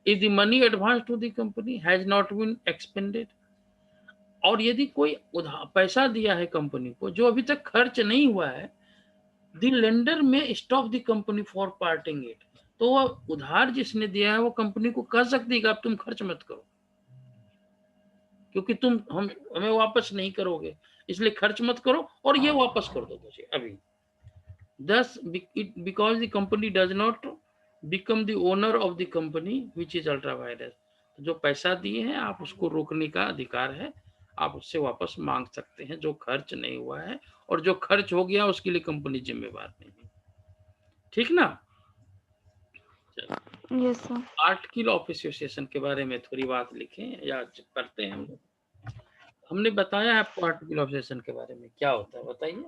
If the money advance to the company has not been expended, और यदि कोई पैसा दिया है कंपनी को जो अभी तक खर्च नहीं हुआ है, the lender may stop the company for parting it. तो वो उधार जिसने दिया है वो कंपनी को कह सकती है कि अब तुम खर्च मत करो क्योंकि तुम हमें वापस नहीं करोगे, इसलिए खर्च मत करो और ये वापस कर दो मुझे अभी। Thus, because the company does not become the owner of the company which is ultra virus, जो पैसा दिए हैं आप उसको रोकने का अधिकार है, आप उससे वापस मांग सकते हैं जो खर्च नहीं हुआ है, और जो खर्च हो गया उसके लिए कंपनी जिम्मेवार नहीं है। ठीक ना? Yes sir. Article of association के बारे में थोड़ी बात लिखें या पढ़ते हैं हम लोग। हमने बताया आपको आर्टिकल ऑफ एसोसिएशन के बारे में क्या होता है, बताइए।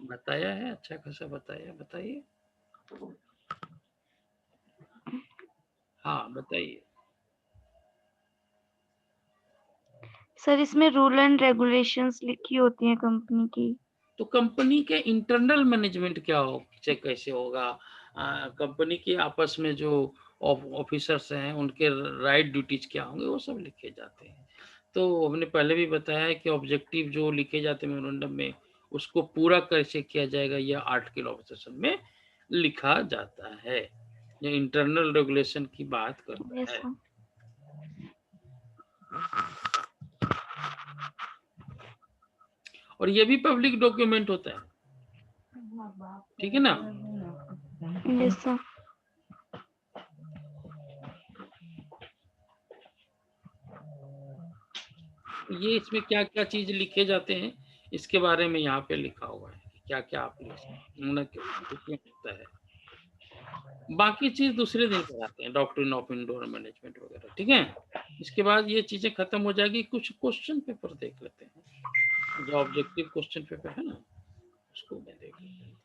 बताया है, अच्छा खासा बताया, बताइए। हाँ बताइए। सर इसमें रूल एंड रेगुलेशंस लिखी होती हैं कंपनी की। तो कंपनी के इंटरनल मैनेजमेंट क्या हो, कैसे होगा, कंपनी के आपस में जो ऑफिसर्स हैं उनके राइट ड्यूटीज क्या होंगे वो सब लिखे जाते हैं। तो हमने पहले भी बताया है कि ऑब्जेक्टिव जो लिखे जाते हैं मेमोरेंडम में उसको पूरा कैसे किया जाएगा यह आर्टिकल ऑफ एसोसिएशन में लिखा जाता है। ये इंटरनल रेगुलेशन की बात करता यस है। सर। और ये भी पब्लिक डॉक्यूमेंट होता है, ठीक है ना? Yes sir. ये इसमें क्या क्या चीज लिखे जाते हैं इसके बारे में यहाँ पे लिखा हुआ है, क्या क्या आप होता है। बाकी चीज दूसरे दिन कराते हैं, डॉक्ट्रिन ऑफ इंडोर मैनेजमेंट वगैरह, ठीक है? इसके बाद ये चीजें खत्म हो जाएगी। कुछ क्वेश्चन पेपर देख लेते हैं, जो ऑब्जेक्टिव क्वेश्चन पेपर है ना उसको मैं देख लेते हैं।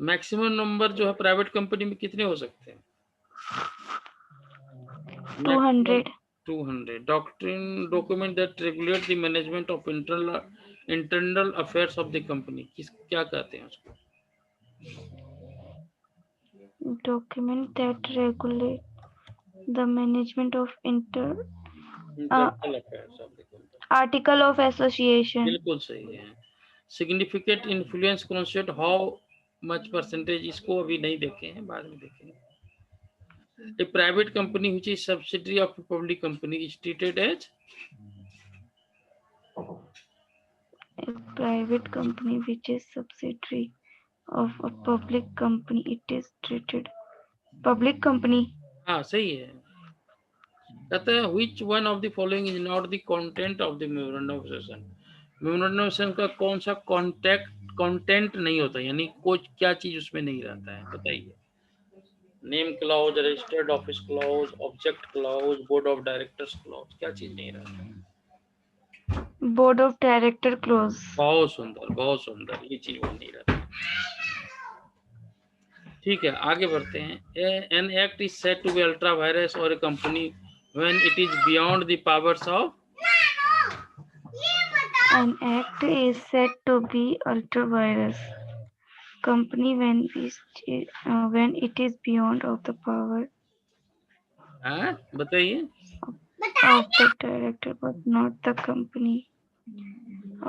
मैक्सिमम नंबर जो है प्राइवेट कंपनी में कितने हो सकते हैं? 200। 200 doctrine document that regulate the management of internal affairs of the company, किस क्या कहते हैं उसको? Document that regulate the management of internal affairs of the company. Article of Association. बिल्कुल सही है। significant influence concept how much percentage, इसको अभी नहीं देखे हैं, बाद में देखेंगे। A private company which is subsidiary of a public company is treated as A private company which is subsidiary of a public company, it is treated public company. हाँ सही है। कहते हैं which one of the following is not the content of the memorandum of association? Memorandum का कौन सा content नहीं होता, यानी कुछ क्या चीज उसमें नहीं रहता है, बताइए। Name clause, registered office clause, object clause, board of directors clause, क्या चीज नहीं रहता? Board of director close. बहुत सुंदर, बहुत सुंदर, ये चीज वो नहीं रहती। ठीक है, आगे बढ़ते हैं। An act is said to be ultra vires or a company when it is beyond the powers of. An act is said to be ultra virus company when it is beyond of the power हाँ बताइए। of the director, but not the company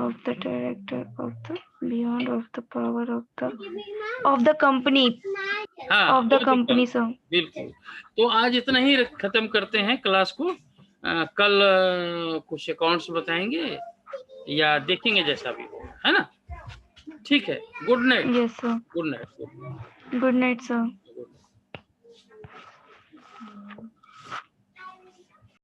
of the director of the beyond of the power of the company हाँ of the company, sir. बिल्कुल। तो आज इतना ही खत्म करते हैं क्लास को। कल कुछ अकाउंट्स बताएंगे या देखेंगे, जैसा भी हो, है ना। ठीक है, good night. Yes, sir. Good night. Good night, sir.